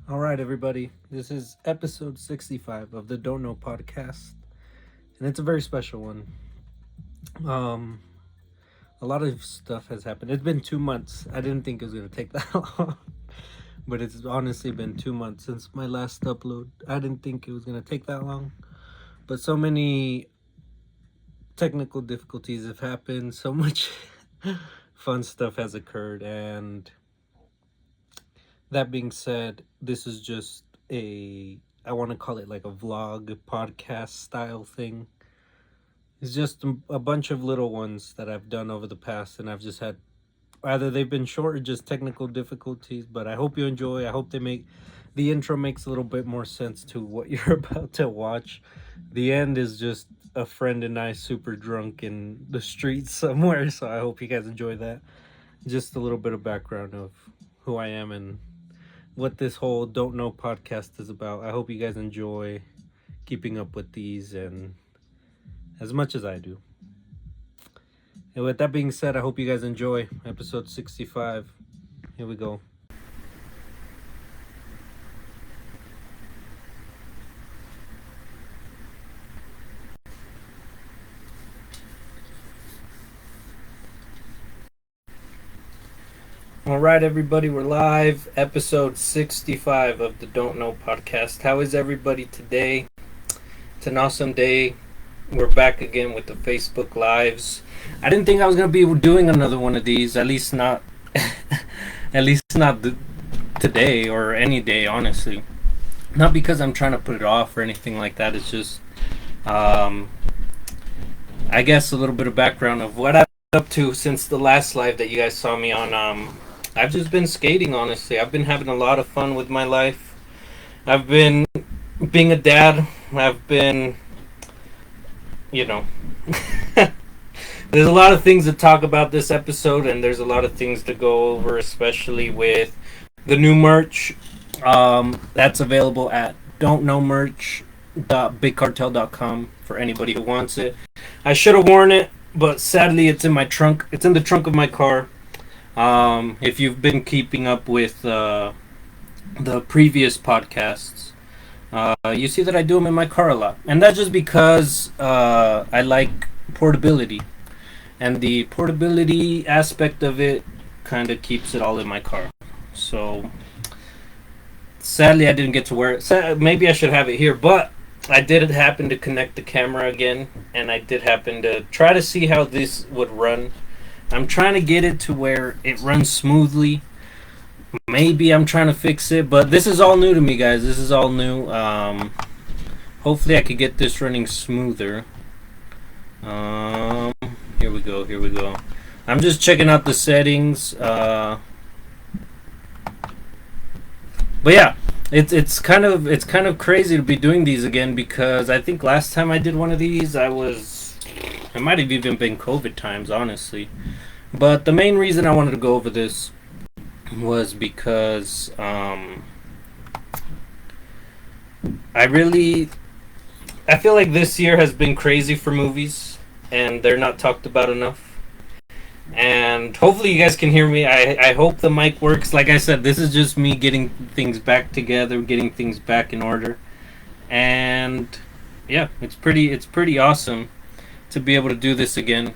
All right, everybody. This is episode 65 of the Don't Know podcast, and it's a very special one. Um, a lot of stuff has happened. It's been 2 months. I didn't think it was going to take that long, but it's honestly been 2 months since my last upload. I didn't think it was going to take that long, but so many technical difficulties have happened, so much fun stuff has occurred, and that being said, this is just I want to call it like a vlog podcast style thing. It's just a bunch of little ones that I've done over the past, and I've just had either they've been short or just technical difficulties. But I hope you enjoy. I hope the intro makes a little bit more sense to what you're about to watch. The end is just a friend and I super drunk in the streets somewhere, so I hope you guys enjoy that. Just a little bit of background of who I am and what this whole Don't Know podcast is about. I hope you guys enjoy keeping up with these and as much as I do. And with that being said, I hope you guys enjoy episode 65. Here we go. All right, everybody, we're live. Episode 65 of the Don't Know podcast. How is everybody today? It's an awesome day. We're back again with the Facebook Lives. I didn't think I was going to be doing another one of these, at least not at least not today or any day, honestly. Not because I'm trying to put it off or anything like that. It's just I guess a little bit of background of what I've been up to since the last live that you guys saw me on. I've just been skating, honestly. I've been having a lot of fun with my life. I've been being a dad. I've been, you know, there's a lot of things to talk about this episode, and there's a lot of things to go over, especially with the new merch. That's available at don'tknowmerch.bigcartel.com for anybody who wants it. I should have worn it, but sadly it's in my trunk. It's in the trunk of my car. If you've been keeping up with the previous podcasts, you see that I do them in my car a lot. And that's just because I like portability. And the portability aspect of it kind of keeps it all in my car. So, sadly, I didn't get to wear it. Maybe I should have it here, but I did happen to connect the camera again, and I did happen to try to see how this would run. I'm trying to get it to where it runs smoothly. Maybe I'm trying to fix it, but this is all new to me, guys. This is all new. Hopefully I could get this running smoother. Here we go. Here we go. I'm just checking out the settings. But yeah, it's kind of crazy to be doing these again, because I think last time I did one of these, it might have even been COVID times, honestly. But the main reason I wanted to go over this was because I feel like this year has been crazy for movies, and they're not talked about enough. And hopefully you guys can hear me. I hope the mic works. Like I said, this is just me getting things back together, getting things back in order. And yeah, it's pretty awesome to be able to do this again.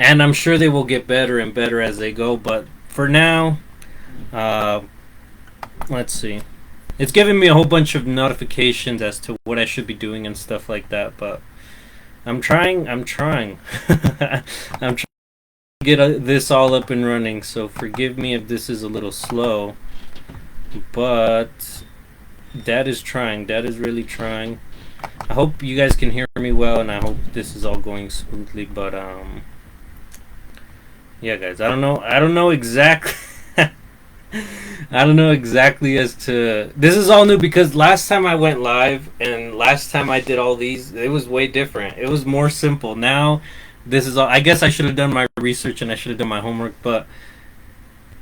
And I'm sure they will get better and better as they go. But for now, let's see. It's giving me a whole bunch of notifications as to what I should be doing and stuff like that. But I'm trying. I'm trying to get this all up and running. So forgive me if this is a little slow. But Dad is trying. Dad is really trying. I hope you guys can hear me well, and I hope this is all going smoothly. But yeah, guys, I don't know exactly. I don't know exactly as to. This is all new because last time I went live and last time I did all these, it was way different. It was more simple. Now, this is all. I guess I should have done my research and I should have done my homework, but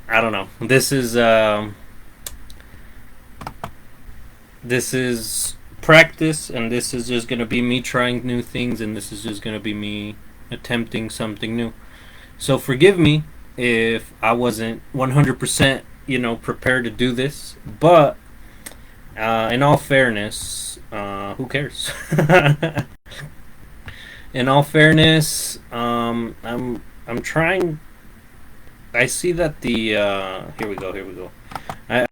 I don't know. This is practice, and this is just gonna be me trying new things, and this is just gonna be me attempting something new. So forgive me if I wasn't 100% prepare to do this. But in all fairness, who cares? In all fairness, I'm trying. I see that the here we go. Here we go.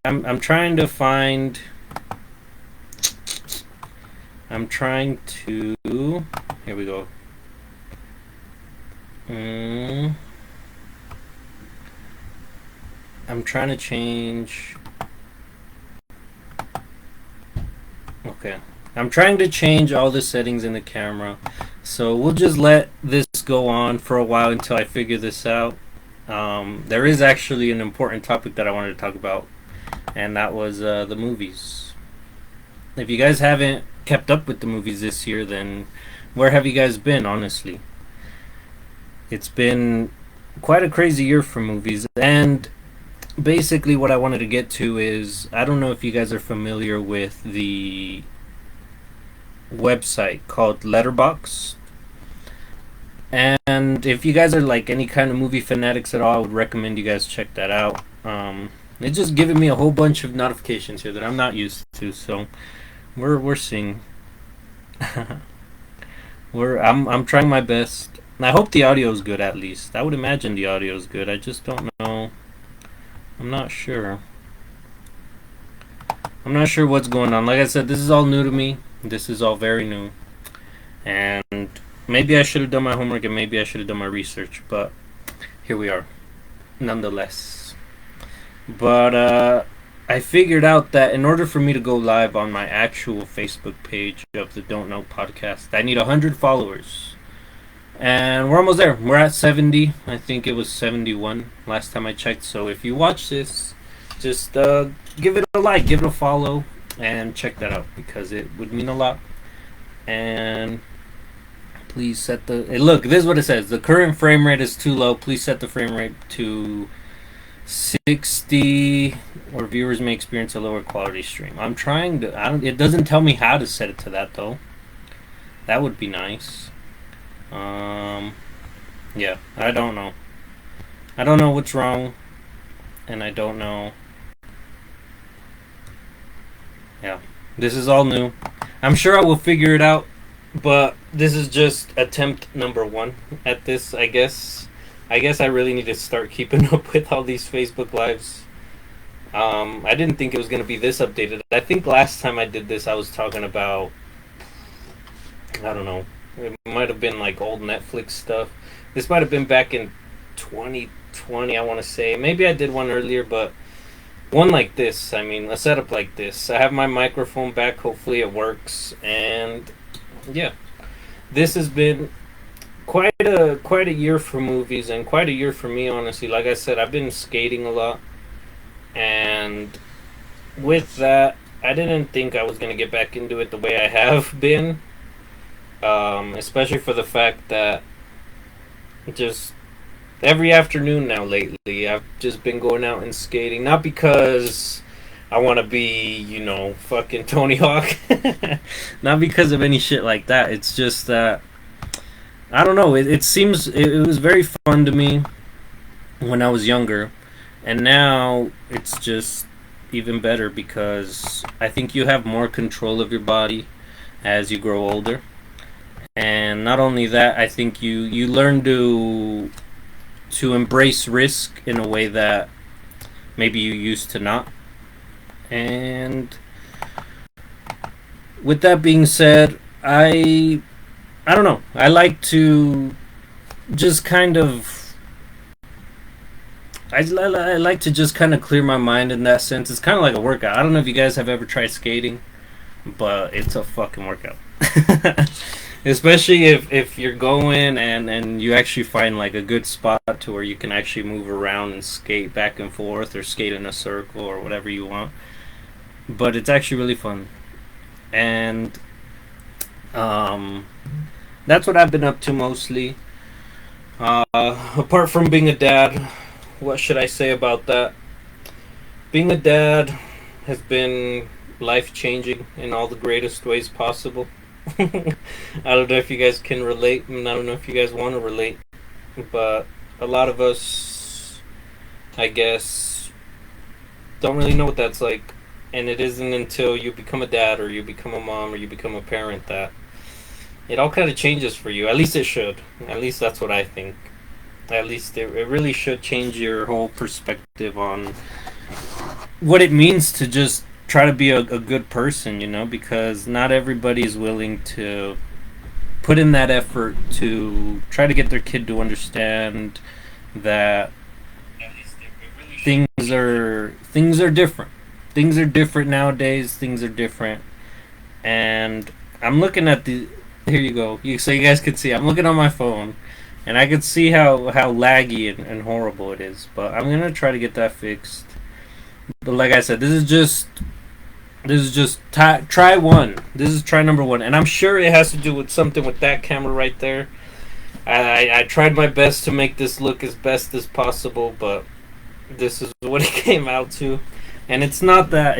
I'm trying to find. I'm trying to. Here we go. I'm trying to change. Okay. I'm trying to change all the settings in the camera. So we'll just let this go on for a while until I figure this out. There is actually an important topic that I wanted to talk about, and that was the movies. If you guys haven't kept up with the movies this year, then where have you guys been, honestly? It's been quite a crazy year for movies, and basically what I wanted to get to is, I don't know if you guys are familiar with the website called Letterboxd. And if you guys are like any kind of movie fanatics at all, I would recommend you guys check that out. It's just giving me a whole bunch of notifications here that I'm not used to, so we're seeing. I'm trying my best. I hope the audio is good at least. I would imagine the audio is good. I just don't know. I'm not sure. I'm not sure what's going on. Like I said, this is all new to me. This is all very new. And maybe I should have done my homework and maybe I should have done my research, but here we are, nonetheless. But I figured out that in order for me to go live on my actual Facebook page of the Don't Know podcast, I need 100 followers. And we're almost there. We're at 70. I think it was 71 last time I checked. So if you watch this, just give it a like, give it a follow, and check that out because it would mean a lot. And please set the... Look, this is what it says. The current frame rate is too low. Please set the frame rate to 60, or viewers may experience a lower quality stream. I'm trying to... It doesn't tell me how to set it to that, though. That would be nice. Yeah, I don't know. I don't know what's wrong, and I don't know. Yeah, this is all new. I'm sure I will figure it out, but this is just attempt number 1 at this, I guess. I really need to start keeping up with all these Facebook Lives. I didn't think it was going to be this updated. I think last time I did this, I was talking about, I don't know, it might have been like old Netflix stuff. This might have been back in 2020, I want to say. Maybe I did one earlier, but one like this. I mean, a setup like this. I have my microphone back. Hopefully it works. And yeah, this has been quite a year for movies and quite a year for me, honestly. Like I said, I've been skating a lot, and with that, I didn't think I was going to get back into it the way I have been. Especially for the fact that just every afternoon now lately, I've just been going out and skating. Not because I want to be, fucking Tony Hawk. Not because of any shit like that. It's just that, I don't know, it seems, it was very fun to me when I was younger. And now it's just even better because I think you have more control of your body as you grow older. And not only that, I think you learn to embrace risk in a way that maybe you used to not. And with that being said, I don't know. I like to just kind of I like to just kind of clear my mind in that sense. It's kind of like a workout. I don't know if you guys have ever tried skating, but it's a fucking workout. Especially if you're going and you actually find like a good spot to where you can actually move around and skate back and forth or skate in a circle or whatever you want. But it's actually really fun. And that's what I've been up to mostly. Apart from being a dad, what should I say about that? Being a dad has been life-changing in all the greatest ways possible. I don't know if you guys can relate, and I don't know if you guys want to relate, but a lot of us, I guess, don't really know what that's like. And it isn't until you become a dad or you become a mom or you become a parent that it all kind of changes for you. At least it should. At least that's what I think. At least it really should change your whole perspective on what it means to just try to be a good person, because not everybody is willing to put in that effort to try to get their kid to understand that things are different. Things are different nowadays. Things are different, and I'm looking at the. Here you go. So you guys can see. I'm looking on my phone, and I can see how laggy and horrible it is. But I'm gonna try to get that fixed. But like I said, this is just try one. This is try number one, and I'm sure it has to do with something with that camera right there. I tried my best to make this look as best as possible, but this is what it came out to. And it's not that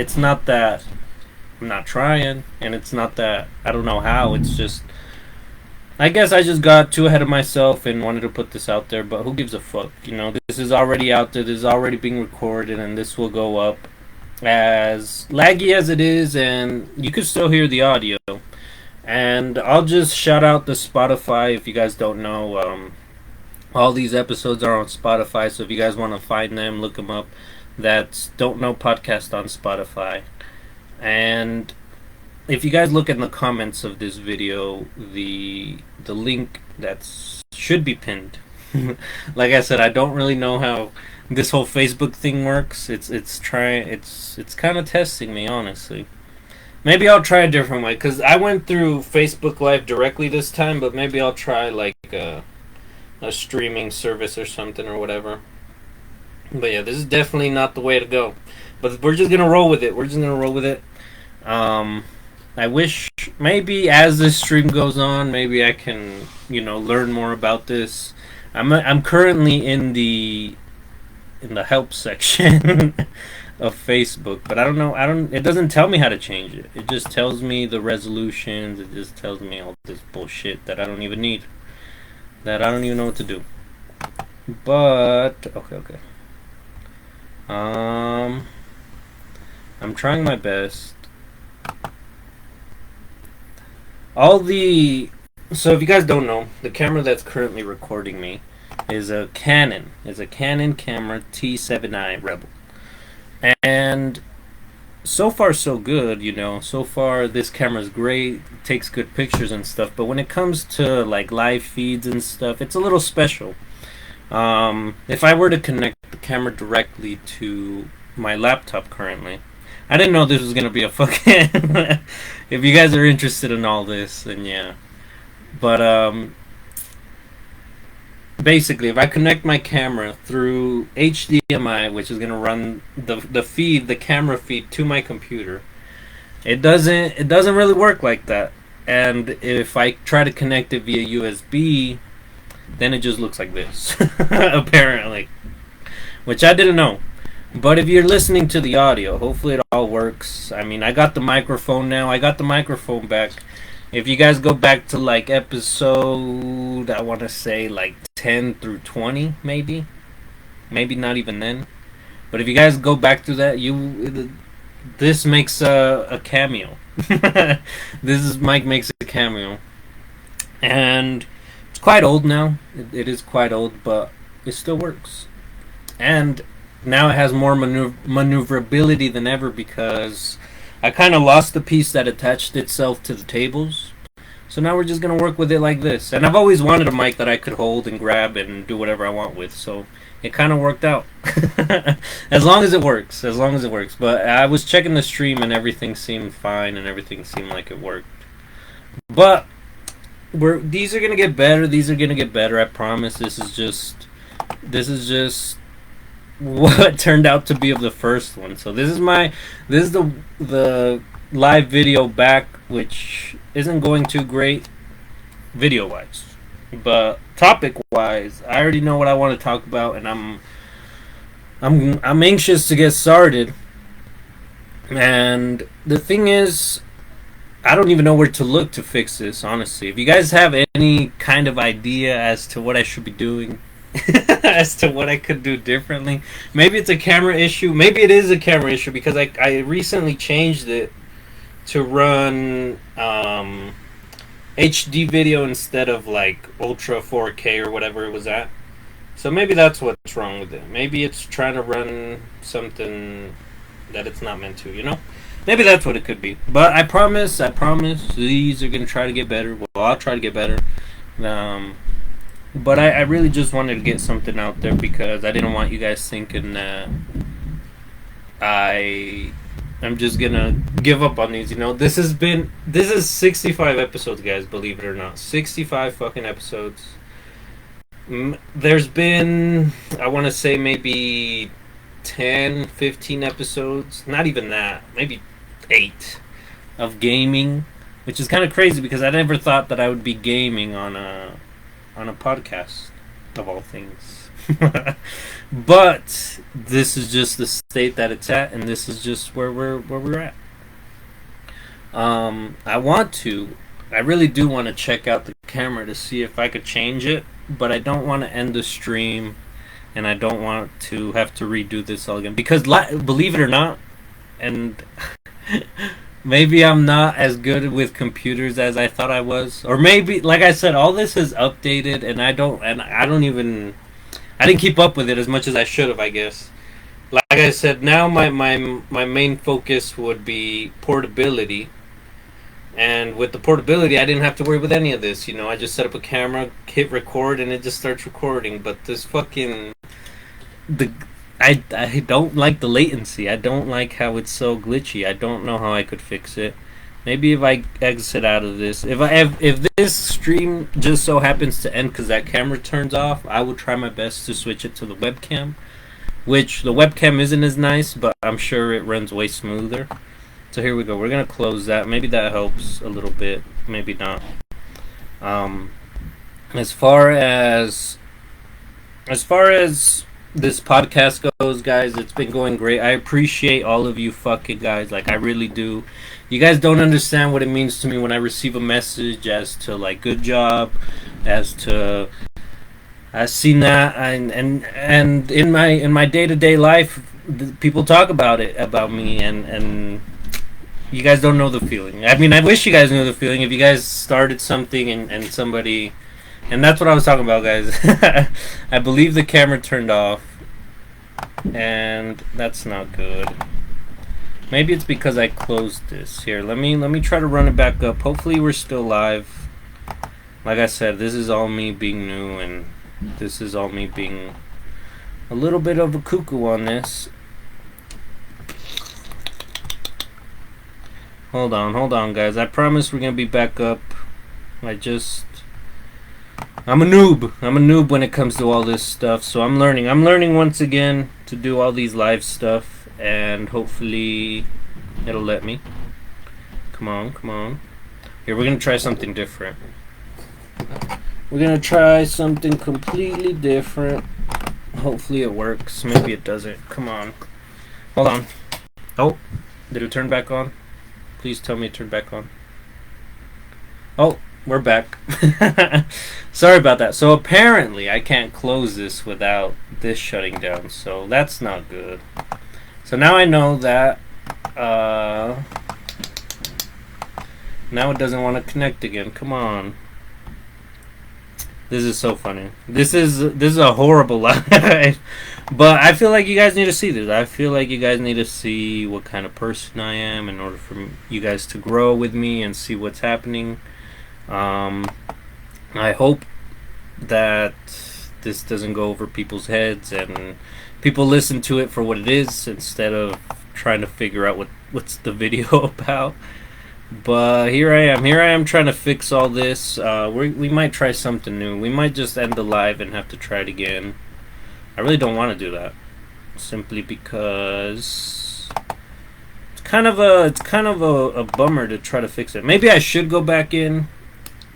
I'm not trying, and it's not that I don't know how. It's just I guess I just got too ahead of myself and wanted to put this out there, but who gives a fuck? This is already out there. This is already being recorded, and this will go up as laggy as it is, and you can still hear the audio. And I'll just shout out the Spotify if you guys don't know. All these episodes are on Spotify, so if you guys want to find them, look them up. That's Don't Know Podcast on Spotify. And if you guys look in the comments of this video, the link that should be pinned. Like I said, I don't really know how this whole Facebook thing works. It's kind of testing me, honestly. Maybe I'll try a different way, because I went through Facebook Live directly this time, but maybe I'll try like a streaming service or something or whatever. But yeah, this is definitely not the way to go. But we're just gonna roll with it. We're just gonna roll with it. I wish maybe as this stream goes on, maybe I can learn more about this. I'm currently in the help section of Facebook, but I don't know. It doesn't tell me how to change it. It just tells me the resolutions. It just tells me all this bullshit that I don't even need. That I don't even know what to do. But okay. I'm trying my best. So if you guys don't know, the camera that's currently recording me is a Canon camera T7i Rebel. And so far so good, so far this camera's great, takes good pictures and stuff, but when it comes to like live feeds and stuff, it's a little special. If I were to connect the camera directly to my laptop currently, I didn't know this was gonna be a fucking if you guys are interested in all this, then yeah. But basically, if I connect my camera through HDMI, which is gonna run the camera feed to my computer, it doesn't really work like that. And if I try to connect it via USB, then it just looks like this, apparently, which I didn't know. But if you're listening to the audio, hopefully it all works. I mean, I got the microphone now. I got the microphone back. If you guys go back to like episode, I want to say like 10 through 20, maybe not even then. But if you guys go back to that, this makes a cameo. Mike makes a cameo, and it's quite old now. It is quite old, but it still works. And now it has more maneuverability than ever, because I kind of lost the piece that attached itself to the tables. So now we're just going to work with it like this. And I've always wanted a mic that I could hold and grab and do whatever I want with. So it kind of worked out. As long as it works. But I was checking the stream and everything seemed fine and everything seemed like it worked. But these are going to get better. I promise. This is just what turned out to be of the first one. So this is the live video back, which isn't going too great video wise, but topic wise, I already know what I want to talk about, and I'm anxious to get started. And the thing is, I don't even know where to look to fix this, honestly. If you guys have any kind of idea as to what I should be doing, as to what I could do differently. Maybe it's a camera issue. Maybe it is a camera issue because I recently changed it to run HD video instead of like Ultra 4K or whatever it was at. So maybe that's what's wrong with it. Maybe it's trying to run something that it's not meant to, you know? Maybe that's what it could be. But I promise, these are going to try to get better. Well, I'll try to get better. But I really just wanted to get something out there because I didn't want you guys thinking that I'm just gonna give up on these. You know, this is 65 episodes, guys. Believe it or not, 65 fucking episodes. There's been, I want to say, maybe 10, 15 episodes. Not even that. Maybe 8 of gaming, which is kind of crazy because I never thought that I would be gaming on a podcast of all things. But this is just the state that it's at, and this is just where we're at. I really do want to check out the camera to see if I could change it, but I don't want to end the stream, and I don't want to have to redo this all again because, believe it or not, and maybe I'm not as good with computers as I thought I was, or maybe, like I said, all this is updated, and I didn't keep up with it as much as I should have, I guess. Like I said, now my main focus would be portability. And with the portability, I didn't have to worry with any of this. You know, I just set up a camera, hit record, and it just starts recording. But this fucking I don't like the latency. I don't like how it's so glitchy. I don't know how I could fix it. Maybe if I exit out of this, if this stream just so happens to end because that camera turns off, I will try my best to switch it to the webcam. Which the webcam isn't as nice, but I'm sure it runs way smoother. So here we go. We're gonna close that. Maybe that helps a little bit. Maybe not. As far as this podcast goes, guys, it's been going great. I appreciate all of you fucking guys. Like, I really do. You guys don't understand what it means to me when I receive a message as to like good job, as to I've seen that, and in my day-to-day life, people talk about it about me, and you guys don't know the feeling. I mean, I wish you guys knew the feeling. If you guys started something and somebody, and that's what I was talking about, guys. I believe the camera turned off, and that's not good. Maybe it's because I closed this. Here, let me try to run it back up. Hopefully we're still live. Like I said, this is all me being new, and this is all me being a little bit of a cuckoo on this. Hold on, guys. I promise we're gonna be back up. I'm a noob. I'm a noob when it comes to all this stuff, so I'm learning. I'm learning once again to do all these live stuff, and hopefully it'll let me. Come on. Here, we're gonna try something different. We're gonna try something completely different. Hopefully it works. Maybe it doesn't. Come on. Hold on. Oh, did it turn back on? Please tell me it turned back on. Oh, we're back. Sorry about that. So apparently I can't close this without this shutting down. So that's not good. So now I know that now it doesn't want to connect again. Come on. This is so funny. This is a horrible life. But I feel like you guys need to see this. I feel like you guys need to see what kind of person I am in order for you guys to grow with me and see what's happening. I hope that this doesn't go over people's heads and people listen to it for what it is instead of trying to figure out what's the video about. But here I am trying to fix all this. We might try something new. We might just end the live and have to try it again. I really don't want to do that, simply because it's kind of a bummer to try to fix it. Maybe I should go back in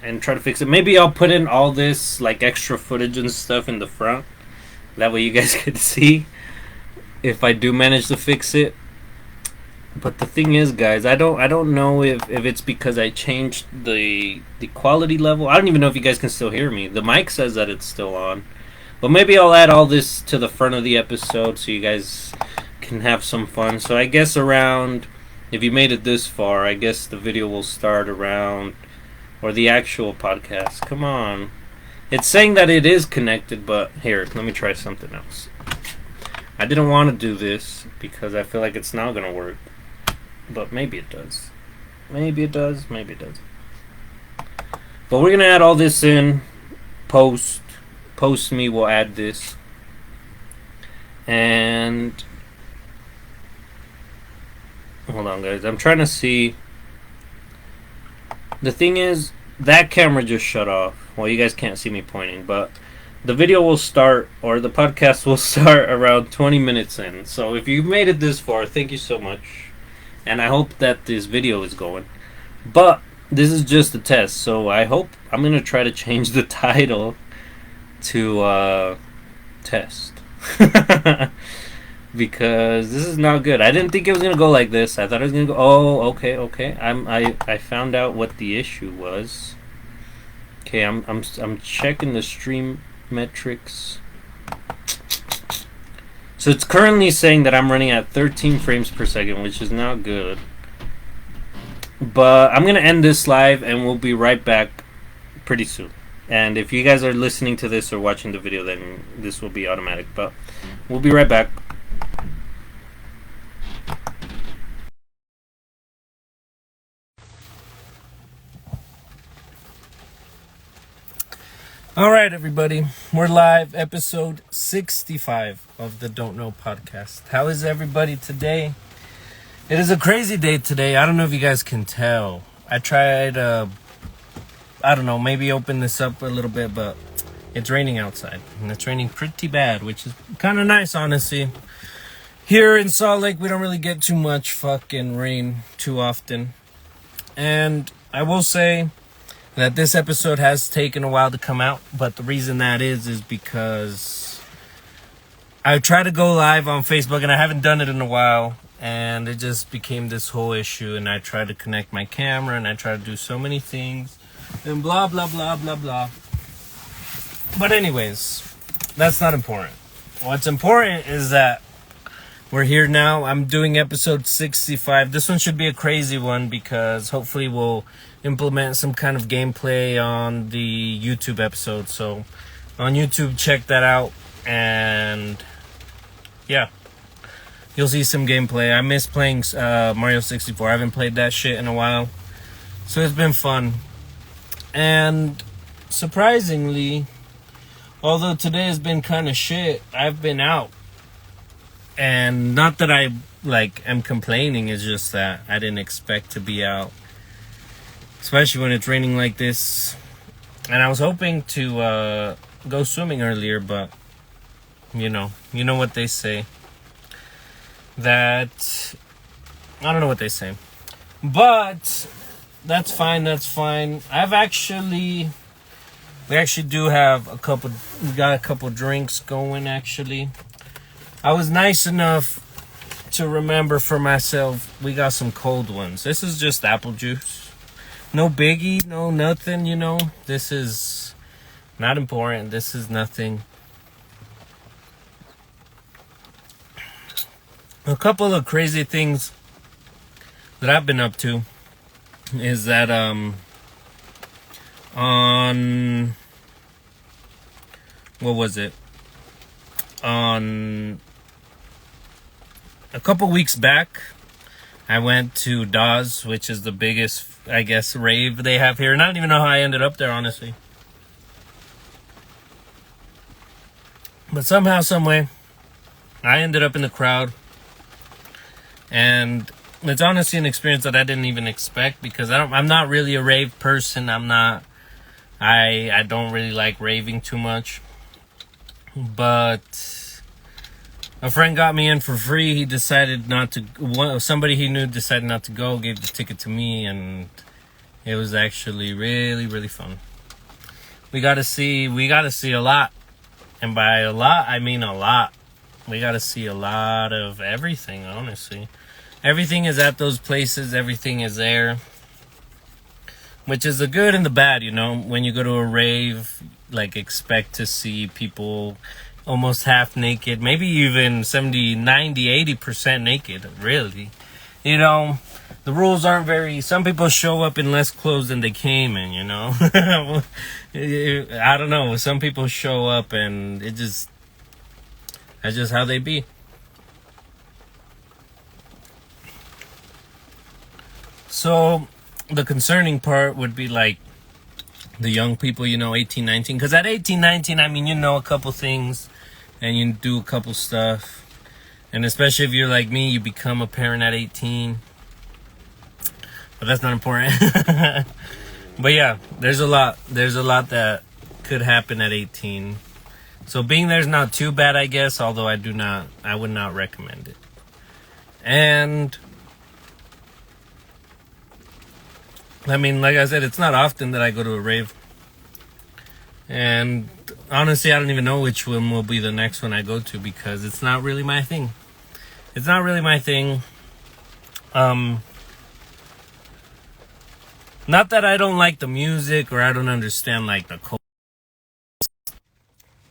and try to fix it. Maybe I'll put in all this like extra footage and stuff in the front. That way you guys could see if I do manage to fix it. But the thing is, guys, I don't know if it's because I changed the quality level. I don't even know if you guys can still hear me. The mic says that it's still on, But maybe I'll add all this to the front of the episode so you guys can have some fun. So I guess around, if you made it this far, I guess the video will start around, or the actual podcast. Come on. It's saying that it is connected, but here, let me try something else. I didn't want to do this because I feel like it's not going to work. But maybe it does. Maybe it does. Maybe it does. But we're going to add all this in. Post me will add this. And hold on, guys. I'm trying to see. The thing is, that camera just shut off. Well, you guys can't see me pointing, but the video will start, or the podcast will start around 20 minutes in. So if you made it this far, thank you so much. And I hope that this video is going. But this is just a test, so I'm going to try to change the title to test. Because this is not good. I didn't think it was going to go like this. I thought it was going to go, oh, okay. I found out what the issue was. Okay, I'm checking the stream metrics. So it's currently saying that I'm running at 13 frames per second, which is not good. But I'm going to end this live and we'll be right back pretty soon. And if you guys are listening to this or watching the video, then this will be automatic. But we'll be right back. Alright, everybody. We're live, episode 65 of the Don't Know podcast. How is everybody today? It is a crazy day today. I don't know if you guys can tell. I tried, I don't know, maybe open this up a little bit, but it's raining outside. And it's raining pretty bad, which is kind of nice, honestly. Here in Salt Lake, we don't really get too much fucking rain too often. And I will say that this episode has taken a while to come out, but the reason that is because I tried to go live on Facebook and I haven't done it in a while, and it just became this whole issue, and I tried to connect my camera and I tried to do so many things and blah blah blah blah blah. But anyways, that's not important. What's important is that we're here now. I'm doing episode 65. This one should be a crazy one because hopefully we'll implement some kind of gameplay on the YouTube episode. So on YouTube, check that out. And yeah, you'll see some gameplay. I miss playing Mario 64. I haven't played that shit in a while. So it's been fun. And surprisingly, although today has been kind of shit, I've been out. And not that I am complaining, it's just that I didn't expect to be out, especially when it's raining like this. And I was hoping to go swimming earlier, but you know what they say. That I don't know what they say, but that's fine. We actually do have we got a couple drinks going actually. I was nice enough to remember for myself, we got some cold ones. This is just apple juice. No biggie, no nothing, This is not important. This is nothing. A couple of crazy things that I've been up to is that on what was it? On a couple weeks back, I went to Dawes, which is the biggest, I guess, rave they have here. And I don't even know how I ended up there, honestly. But somehow, someway, I ended up in the crowd. And it's honestly an experience that I didn't even expect, because I'm not really a rave person. I don't really like raving too much. But a friend got me in for free. He decided not to. Somebody he knew decided not to go. Gave the ticket to me, and it was actually really, really fun. We got to see a lot, and by a lot I mean a lot. We got to see a lot of everything. Honestly, everything is at those places. Everything is there, which is the good and the bad. When you go to a rave, like expect to see people almost half naked, maybe even 70, 90, 80% naked, really. You know, the rules aren't very, some people show up in less clothes than they came in, you know. I don't know, some people show up and that's just how they be. So the concerning part would be like the young people, 18, 19. Because at 18, 19, I mean, you know a couple things and you do a couple stuff. And especially if you're like me, you become a parent at 18. But that's not important. But yeah, there's a lot that could happen at 18. So being there's not too bad, I guess, although I would not recommend it. And I mean, like I said, it's not often that I go to a rave. And honestly, I don't even know which one will be the next one I go to because it's not really my thing. It's not really my thing. Not that I don't like the music or I don't understand like the culture.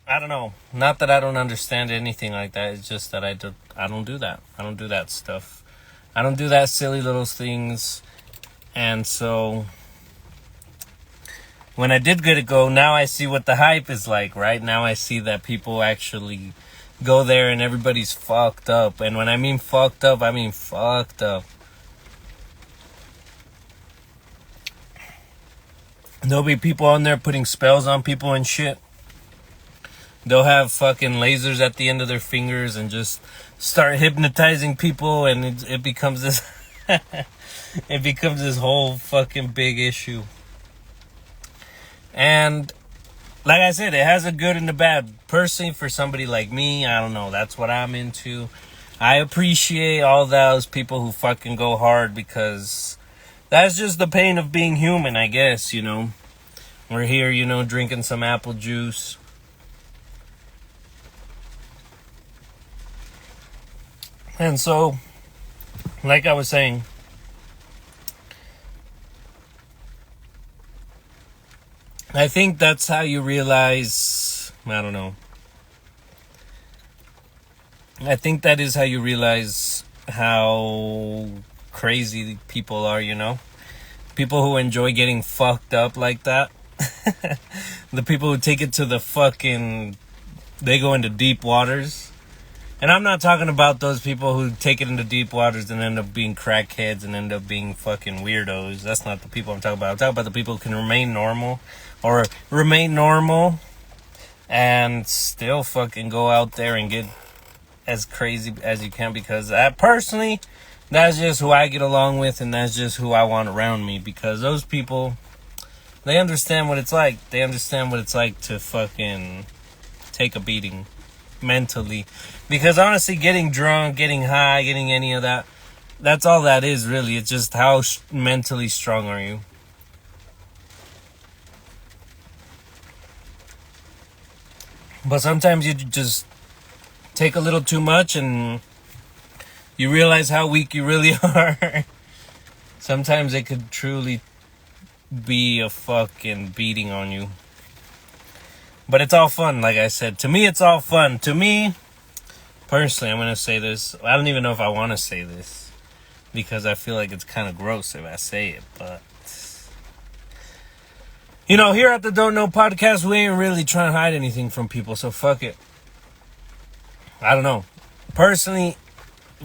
I don't know. Not that I don't understand anything like that. It's just that I don't do that. I don't do that stuff. I don't do that silly little things. And so when I did get to go, now I see what the hype is like, right? Now I see that people actually go there and everybody's fucked up. And when I mean fucked up, I mean fucked up. There'll be people on there putting spells on people and shit. They'll have fucking lasers at the end of their fingers and just start hypnotizing people, and it becomes this it becomes this whole fucking big issue. And like I said, it has a good and a bad. Personally, for somebody like me, I don't know, that's what I'm into. I appreciate all those people who fucking go hard because that's just the pain of being human, I guess, We're here, drinking some apple juice. And so, like I was saying, I think that's how you realize, I don't know. I think that is how you realize how crazy people are, People who enjoy getting fucked up like that. The people who take it to the fucking, they go into deep waters. And I'm not talking about those people who take it into deep waters and end up being crackheads and end up being fucking weirdos. That's not the people I'm talking about. I'm talking about the people who can remain normal and still fucking go out there and get as crazy as you can, because personally, that's just who I get along with and that's just who I want around me, because those people, they understand what it's like. They understand what it's like to fucking take a beating mentally. Because honestly, getting drunk, getting high, getting any of that, that's all that is really. It's just how mentally strong are you. But sometimes you just take a little too much and you realize how weak you really are. Sometimes it could truly be a fucking beating on you. But it's all fun, like I said. To me, it's all fun. To me, personally, I'm going to say this. I don't even know if I want to say this, because I feel like it's kind of gross if I say it. But, here at the Don't Know Podcast, we ain't really trying to hide anything from people, so fuck it. I don't know. Personally,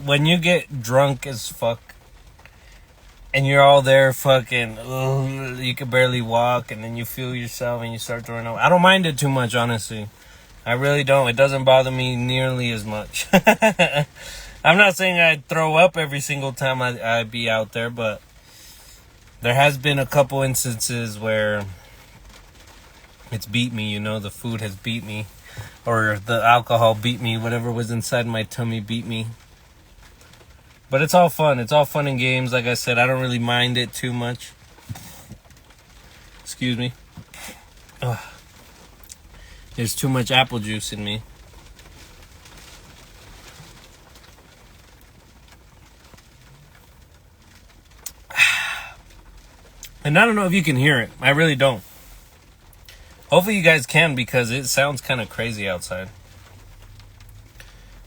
when you get drunk as fuck, and you're all there fucking, you can barely walk, and then you feel yourself and you start throwing up. I don't mind it too much, honestly. I really don't. It doesn't bother me nearly as much. I'm not saying I'd throw up every single time I'd be out there, but there has been a couple instances where it's beat me, the food has beat me, or the alcohol beat me, whatever was inside my tummy beat me. But it's all fun. It's all fun and games. Like I said, I don't really mind it too much. Excuse me. Ugh. There's too much apple juice in me. And I don't know if you can hear it. I really don't. Hopefully you guys can, because it sounds kind of crazy outside.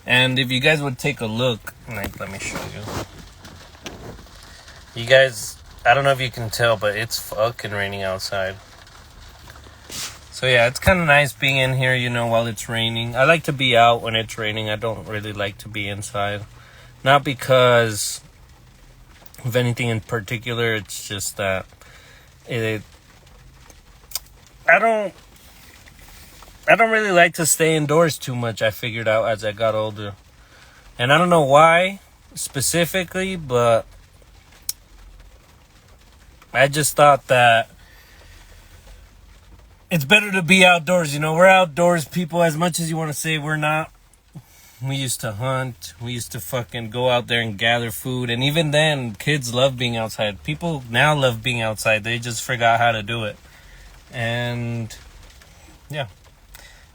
And if you guys would take a look, like, let me show you. You guys, I don't know if you can tell, but it's fucking raining outside. So yeah, it's kind of nice being in here, you know, while it's raining. I like to be out when it's raining. I don't really like to be inside. Not because of anything in particular. It's just that I don't really like to stay indoors too much, I figured out as I got older. And I don't know why specifically, but I just thought that it's better to be outdoors. You know, we're outdoors people. As much as you want to say we're not. We used to hunt. We used to fucking go out there and gather food. And even then, kids love being outside. People now love being outside. They just forgot how to do it. And yeah,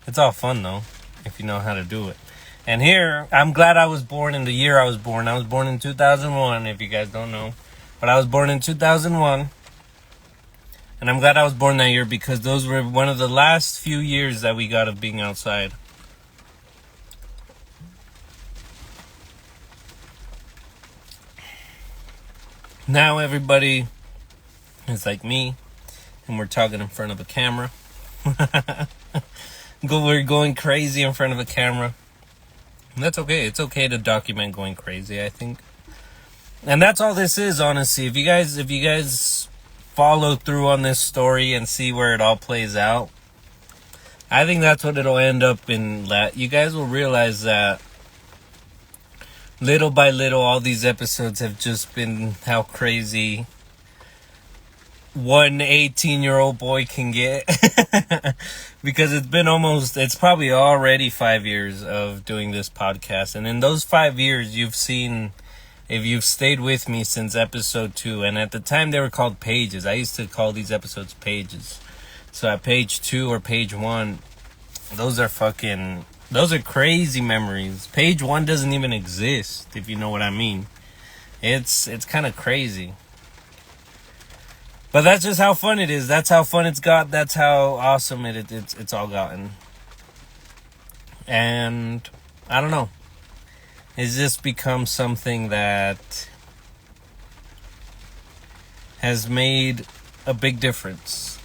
it's all fun though, if you know how to do it. And here, I'm glad I was born in the year I was born. I was born in 2001, if you guys don't know. But I was born in 2001. And I'm glad I was born that year, because those were one of the last few years that we got of being outside. Now everybody is like me, and we're talking in front of a camera. We're going crazy in front of a camera. And that's okay. It's okay to document going crazy, I think. And that's all this is, honestly. If you guys follow through on this story and see where it all plays out, I think that's what it'll end up in. That you guys will realize that little by little, all these episodes have just been how crazy one 18-year-old boy can get. Because it's probably already 5 years of doing this podcast. And in those 5 years, you've seen, if you've stayed with me since episode 2, and at the time they were called pages. I used to call these episodes pages. So at page 2 or page 1, those are crazy memories. Page 1 doesn't even exist, if you know what I mean. It's kind of crazy. But that's just how fun it is. That's how fun it's got. That's how awesome it's all gotten. And I don't know. It's just become something that has made a big difference.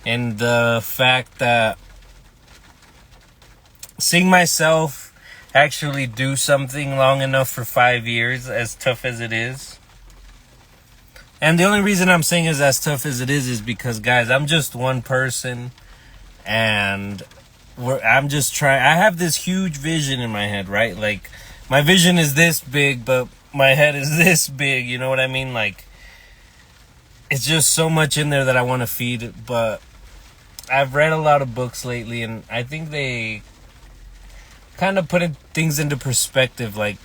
And the fact that seeing myself actually do something long enough for 5 years, as tough as it is. And the only reason I'm saying is as tough as it is because, guys, I'm just one person. And I'm just trying. I have this huge vision in my head, right? Like, my vision is this big, but my head is this big. You know what I mean? Like, it's just so much in there that I want to feed. But I've read a lot of books lately, and I think they kind of put things into perspective. Like,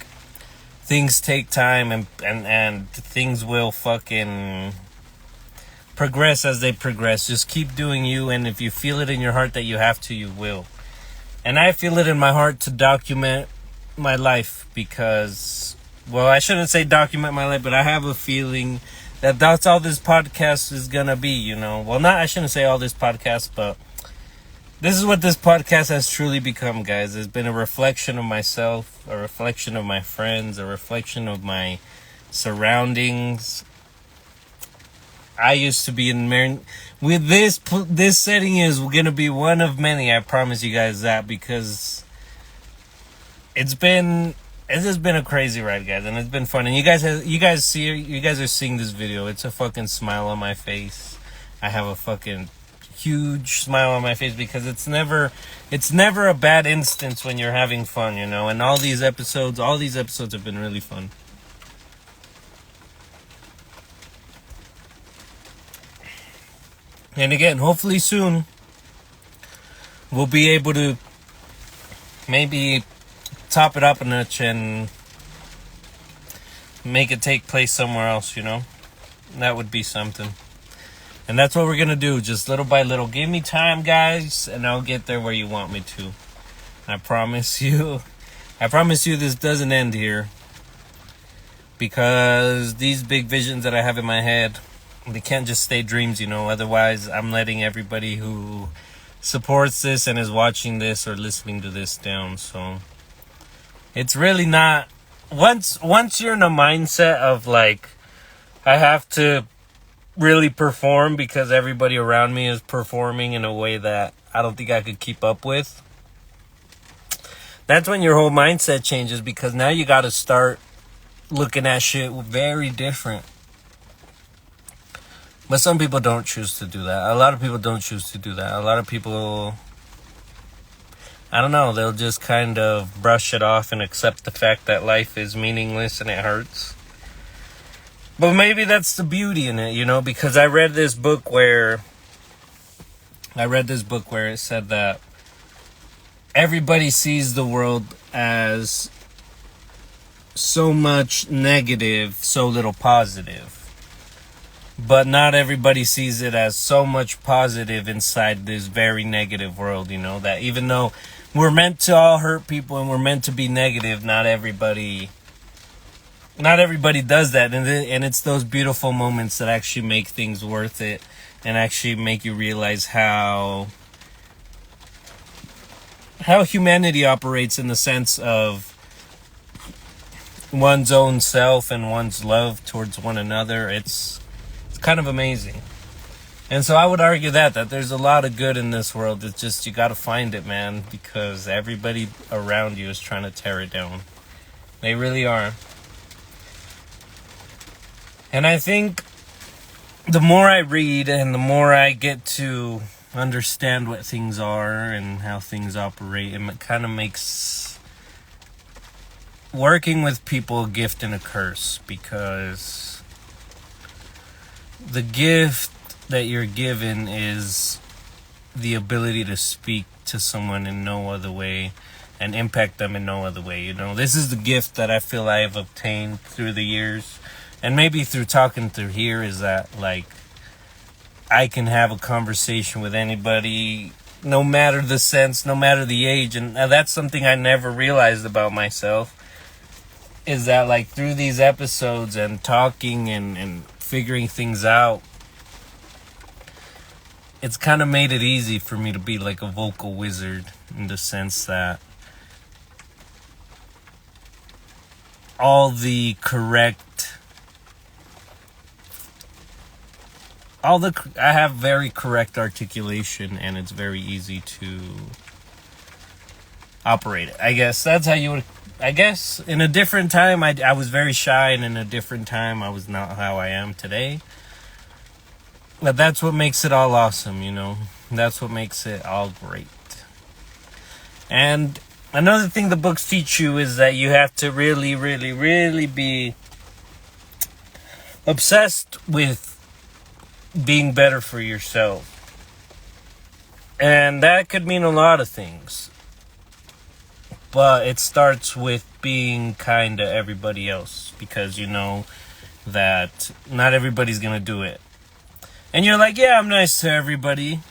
things take time, and things will fucking progress as they progress. Just keep doing you, and if you feel it in your heart that you have to, you will. And I feel it in my heart to document my life because, well, I shouldn't say document my life, but I have a feeling that that's all this podcast is gonna be, you know. Well, I shouldn't say all this podcast, but this is what this podcast has truly become, guys. It's been a reflection of myself, a reflection of my friends, a reflection of my surroundings. I used to be in with this setting is going to be one of many. I promise you guys that, because it's just been a crazy ride, guys, and it's been fun. And you guys are seeing this video. It's a fucking smile on my face. I have a fucking huge smile on my face because it's never a bad instance when you're having fun, you know. And all these episodes have been really fun. And again, hopefully soon we'll be able to maybe top it up a notch and make it take place somewhere else, you know. That would be something. And that's what we're going to do, just little by little. Give me time, guys, and I'll get there where you want me to. I promise you this doesn't end here. Because these big visions that I have in my head, They can't just stay dreams, otherwise I'm letting everybody who supports this and is watching this or listening to this down. So it's really not, once you're in a mindset of like, I have to really perform because everybody around me is performing in a way that I don't think I could keep up with, that's when your whole mindset changes, because now you got to start looking at shit very different. But some people don't choose to do that. A lot of people don't choose to do that. A lot of people, I don't know, they'll just kind of brush it off and accept the fact that life is meaningless and it hurts. But maybe that's the beauty in it, because I read this book where it said that everybody sees the world as so much negative, so little positive. But not everybody sees it as so much positive inside this very negative world, that even though we're meant to all hurt people and we're meant to be negative, not everybody does that. And it's those beautiful moments that actually make things worth it and actually make you realize how humanity operates in the sense of one's own self and one's love towards one another. It's kind of amazing. And so I would argue that there's a lot of good in this world. It's just you got to find it, man, because everybody around you is trying to tear it down. They really are. And I think the more I read and the more I get to understand what things are and how things operate, it kind of makes working with people a gift and a curse, because the gift that you're given is the ability to speak to someone in no other way and impact them in no other way. This is the gift that I feel I have obtained through the years, and maybe through talking through here, is that like I can have a conversation with anybody, no matter the sense, no matter the age. And that's something I never realized about myself, is that like through these episodes and talking and figuring things out, it's kind of made it easy for me to be like a vocal wizard, in the sense that I have very correct articulation, and it's very easy to operate it. I guess that's how you would. I guess in a different time, I was very shy, and in a different time, I was not how I am today. But that's what makes it all awesome, That's what makes it all great. And another thing the books teach you is that you have to really, really, really be obsessed with being better for yourself. And that could mean a lot of things. But it starts with being kind to everybody else, because you know that not everybody's going to do it. And you're like, yeah, I'm nice to everybody.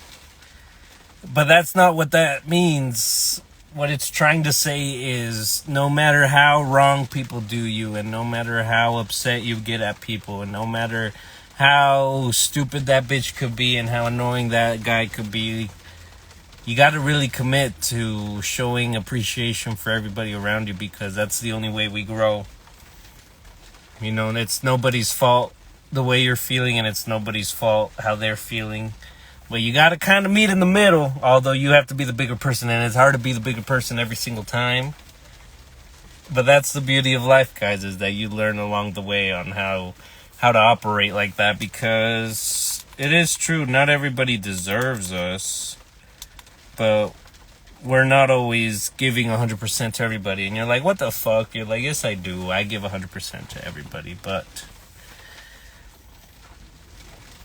But that's not what that means. What it's trying to say is, no matter how wrong people do you, and no matter how upset you get at people, and no matter how stupid that bitch could be and how annoying that guy could be, you got to really commit to showing appreciation for everybody around you, because that's the only way we grow. And it's nobody's fault the way you're feeling, and it's nobody's fault how they're feeling. But you got to kind of meet in the middle, although you have to be the bigger person, and it's hard to be the bigger person every single time. But that's the beauty of life, guys, is that you learn along the way on how to operate like that, because it is true, not everybody deserves us, but we're not always giving 100% to everybody. And you're like, what the fuck? You're like, yes, I do. I give 100% to everybody, but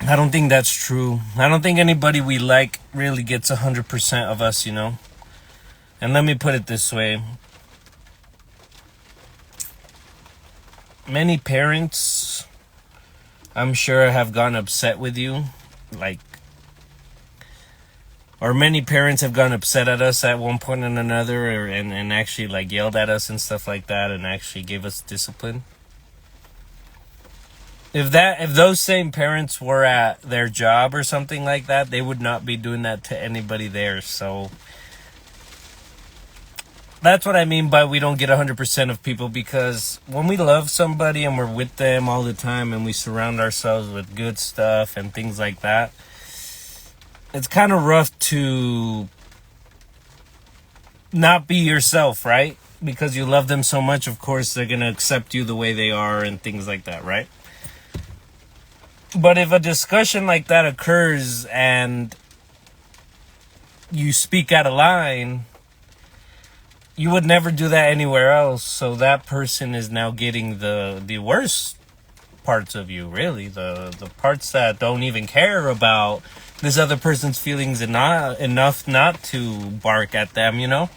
I don't think that's true. I don't think anybody we like really gets 100% of us, And let me put it this way. Many parents, I'm sure, have gotten upset with you. Or many parents have gotten upset at us at one point or another, and actually yelled at us and stuff like that, and actually gave us discipline. if those same parents were at their job or something like that, they would not be doing that to anybody there. So that's what I mean by we don't get 100% of people, because when we love somebody and we're with them all the time and we surround ourselves with good stuff and things like that, it's kind of rough to not be yourself, right? Because you love them so much, of course, they're going to accept you the way they are and things like that, right? But if a discussion like that occurs and you speak out of line, you would never do that anywhere else. So that person is now getting the worst parts of you, really. The parts that don't even care about this other person's feelings and not enough not to bark at them, you know?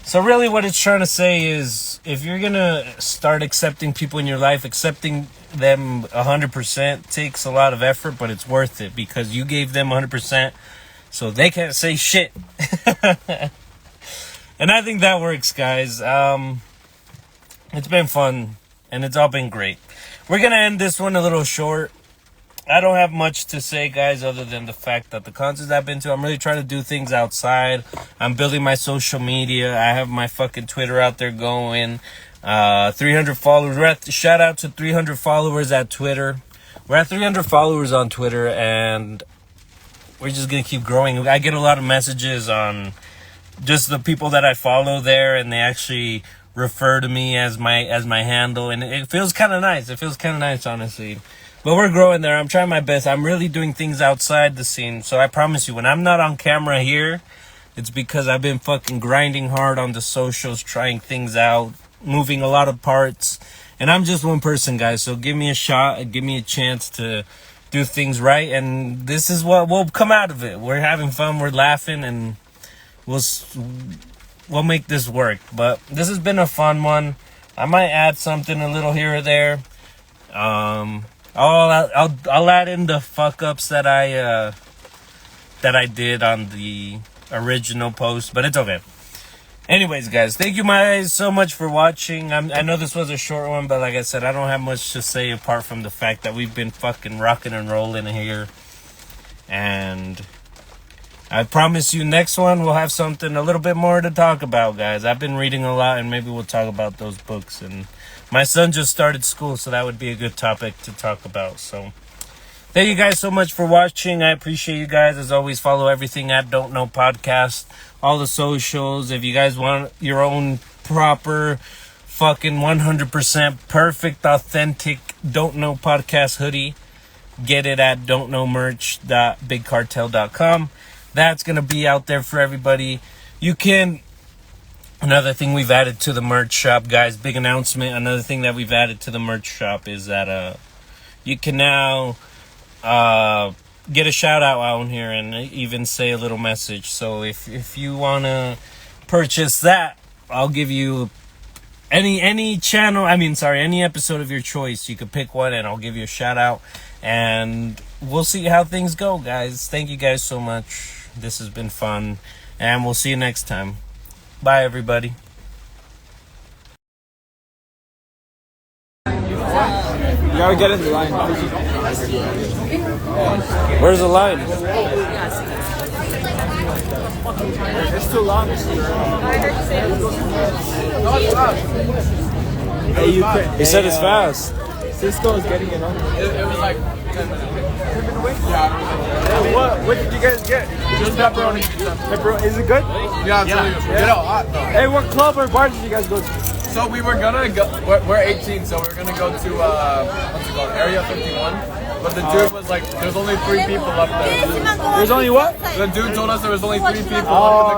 So really what it's trying to say is, if you're going to start accepting people in your life, accepting them 100% takes a lot of effort, but it's worth it because you gave them 100%, so they can't say shit. And I think that works, guys. It's been fun, and it's all been great. We're going to end this one a little short. I don't have much to say, guys, other than the fact that the concerts I've been to, I'm really trying to do things outside. I'm building my social media. I have my fucking Twitter out there going. 300 followers. Shout out to 300 followers at Twitter. We're at 300 followers on Twitter, and we're just going to keep growing. I get a lot of messages on just the people that I follow there, and they actually refer to me as my handle, and it feels kind of nice. It feels kind of nice, honestly. But we're growing there. I'm trying my best. I'm really doing things outside the scene. So I promise you, when I'm not on camera here, it's because I've been fucking grinding hard on the socials, trying things out, moving a lot of parts. And I'm just one person, guys. So give me a shot. Give me a chance to do things right. And this is what will come out of it. We're having fun. We're laughing. And we'll make this work. But this has been a fun one. I might add something a little here or there. I'll add in the fuck ups that I did on the original post, but it's okay. Anyways, guys, thank you guys so much for watching. I know this was a short one, but like I said, I don't have much to say apart from the fact that we've been fucking rocking and rolling here. And I promise you, next one we'll have something a little bit more to talk about, guys. I've been reading a lot, and maybe we'll talk about those books. And my son just started school, so that would be a good topic to talk about. So thank you guys so much for watching. I appreciate you guys. As always, follow everything at Don't Know Podcast, all the socials. If you guys want your own proper fucking 100% perfect, authentic Don't Know Podcast hoodie, get it at don'tknowmerch.bigcartel.com. That's going to be out there for everybody. You can... Another thing we've added to the merch shop, guys, big announcement. Another thing that we've added to the merch shop is that you can now get a shout out on here and even say a little message. So if you want to purchase that, I'll give you any episode of your choice. You could pick one and I'll give you a shout out, and we'll see how things go, guys. Thank you guys so much. This has been fun, and we'll see you next time. Bye, everybody. You gotta get in the line. Where's the line? It's too long. Hey, He said it's fast. Cisco is getting it on. It was like 10 minutes. Yeah. Hey, what did you guys get? Just pepperoni. Pepperoni. Is it good? Yeah, it's really good. Get out hot though. Hey, what club or bar did you guys go to? So we were gonna go. We're 18, so we're gonna go to what's it called? Area 51. But the dude was like, there's only 3 people left there. There's only what? The dude told us there was only 3 people left in the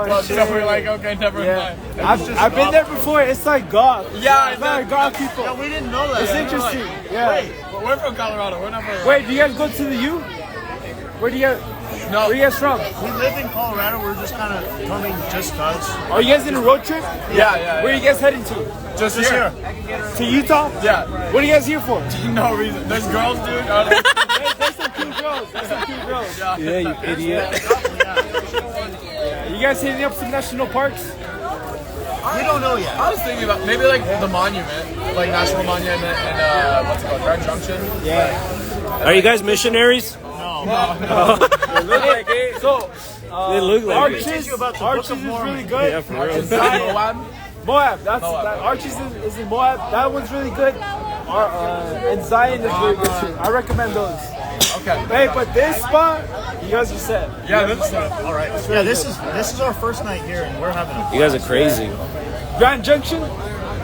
club. Shit. So we're like, okay, never mind. I've been there before. It's like golf. Yeah, it's like golf people. Yeah, we didn't know that. It's interesting. Yeah. Wait, but we're from Colorado. We're not from. Wait, do you guys go to the U? Where do you guys? No. Where you guys from? We live in Colorado. We're just kind of coming just cause. Are you guys in a road trip? Yeah. Where are you guys heading to? Just here. To Utah? Yeah. What are you guys here for? No reason. There's girls, dude. There's some cute girls. Yeah. Yeah, you idiot. You guys hitting up some national parks? We don't know yet. I was thinking about maybe like the monument, like National Monument and what's it called, Grand Junction. Are you guys missionaries? Look like it. So, They look like Archie's, it. Teach you about the Archie's Book of is Mormon. really good. Yeah, for real. Moab. Moab, that's Moab. that, Archie's is in Moab. That one's really good. And Zion is really good too. I recommend those. Okay. Hey, but this spot, you guys are set. Yeah, this is All right. Yeah, this is our first night here, and we're having a You guys are crazy. Grand Junction.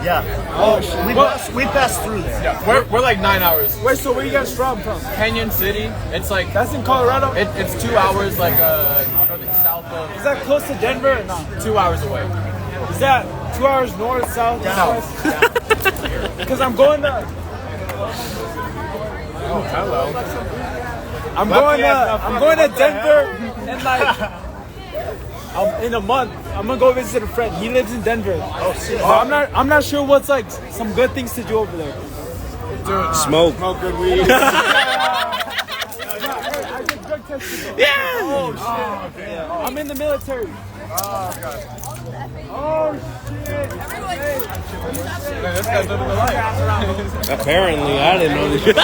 yeah. Oh shit. We passed through there. yeah. We're like 9 hours. Wait, so where you guys from? Canyon City. It's like That's in Colorado. it's 2 hours like south Is of that close to Denver or not? 2 hours away. Is that 2 hours north, south, South. west? Because I'm going to. Oh, hello. I'm going to Denver and like in a month. I'm gonna go visit a friend. He lives in Denver. Oh, shit. I'm not sure what's like some good things to do over there. Dude, Smoke. Smoke good weed. I get drug tested. Yeah. Oh shit. I'm in the military. Oh shit. man, this guy's living the life. Apparently, I didn't know this.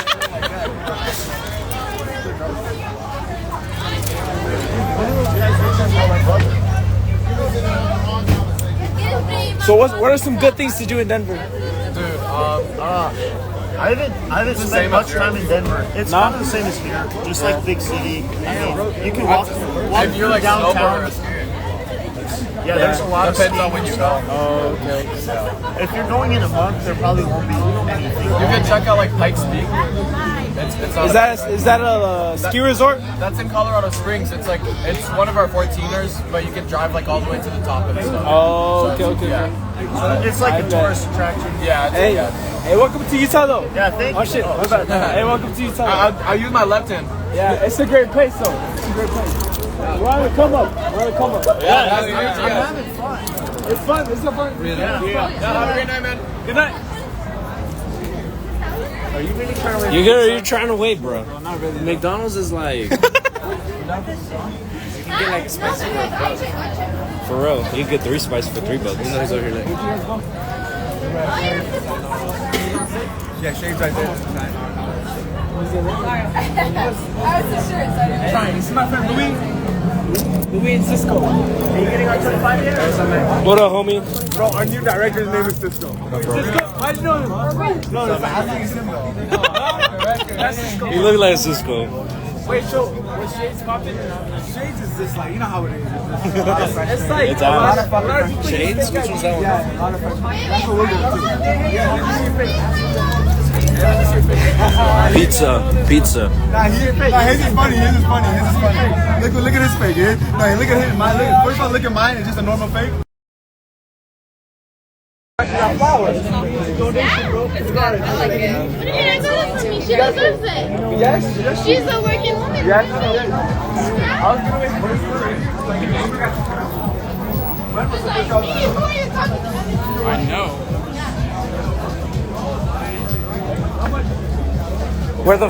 So what are some good things to do in Denver? Dude, I haven't spent same much up here. time in Denver. It's kind of the same as here, just like big city. I mean, you can walk if you're like downtown. snowboarder, Yeah, there's a lot of depends on when you go. Oh, okay. If you're going in a month, there probably won't be anything. You can check out like Pikes Peak. It's on Is that a ski resort? That's in Colorado Springs. It's like it's one of our 14ers, but you can drive like all the way to the top and stuff. Oh, okay. Yeah, It's like a tourist attraction. yeah. Hey, yeah. hey, welcome to Utah though. Yeah, thank Oh you. shit, my bad. Hey, welcome to Utah. I use my left hand. Yeah, it's a great place though. It's a great place. We're on the come up. Yeah, I'm having fun. It's fun. It's so fun. Have a great night, man. Good night. You're trying to wait, bro. Not really. McDonald's is like. For real, you can get 3 spices for $3. He's over here like. Yeah, Shane's right there. This is my friend Louis. Louis and Cisco. Are you getting our 25 here? What up, homie? Bro, our new director's name is Cisco. Cisco? How'd you know him? No, I think it's him though. That's Cisco. You look like Cisco. Wait, so was Shades popping? Shades is just like, you know how it is. It's like It's a lot ours. of people Shades? use fake Which one's that one? Yeah, a lot of fake. That's what we're doing too. Yeah, let me see your face. Pizza. Nah, his is funny. Look at his fake, yeah? Nah, look at his. First of all, look at mine. It's just a normal fake. It's good. I like it. Yeah, go look to me. She deserves it. Yes? She's a working woman. Yes? It's like me. Who are you talking to? I know. Where the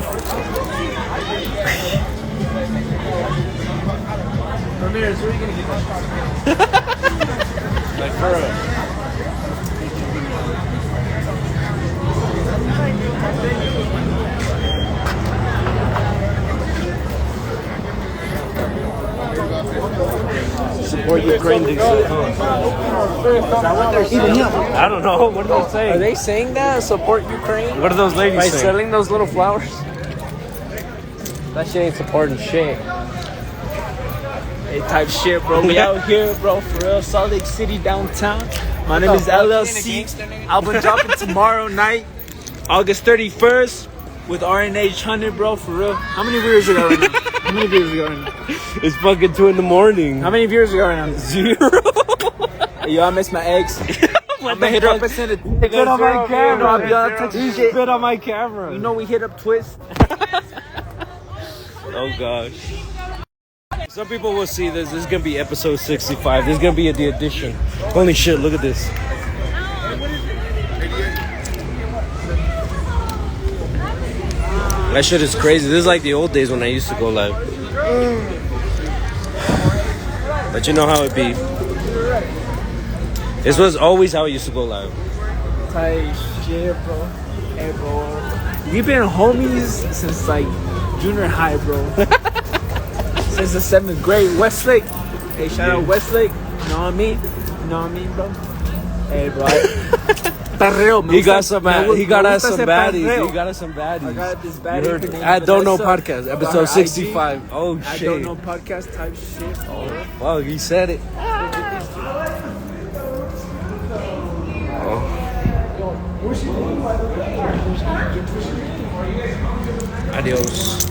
Ramirez, where are you gonna get that? Like for real. Support Ukraine. They said, I don't know. What are they saying? Are they saying that? Support Ukraine? What are those ladies By saying? selling those little flowers? That shit ain't supporting shit. Hey, type shit, bro. We out here, bro, for real. Salt Lake City, downtown. My name is LLC. Album dropping tomorrow night, August 31st, with RNH 100, bro, for real. How many viewers we got right now? How many viewers we got right now? It's fucking 2 a.m. How many viewers we got right now? 0. Hey, yo, I miss my eggs. I'm gonna hit her up and send it. Spit on my camera. I'll be on touching shit. Spit on my camera. You know we hit up Twist. Oh gosh. Some people will see this. This is gonna be episode 65. This is gonna be the edition. Holy shit! Look at this. That shit is crazy. This is like the old days when I used to go live. But you know how it be. This was always how it used to go live. Tight shit, bro. Hey, bro. We've been homies since like junior high, bro. Since the 7th grade. Westlake. Hey, shout out Westlake. You know what I mean? You know what I mean, bro? Hey, bro. Perreo. He got some. He got us some ese baddies. perreo. He got us some baddies. I got this You baddie. heard Her it. name I is don't know Vanessa. podcast Got episode her 65. IG. Oh I shit! don't know podcast type shit. Oh. Wow, he said it. Adios.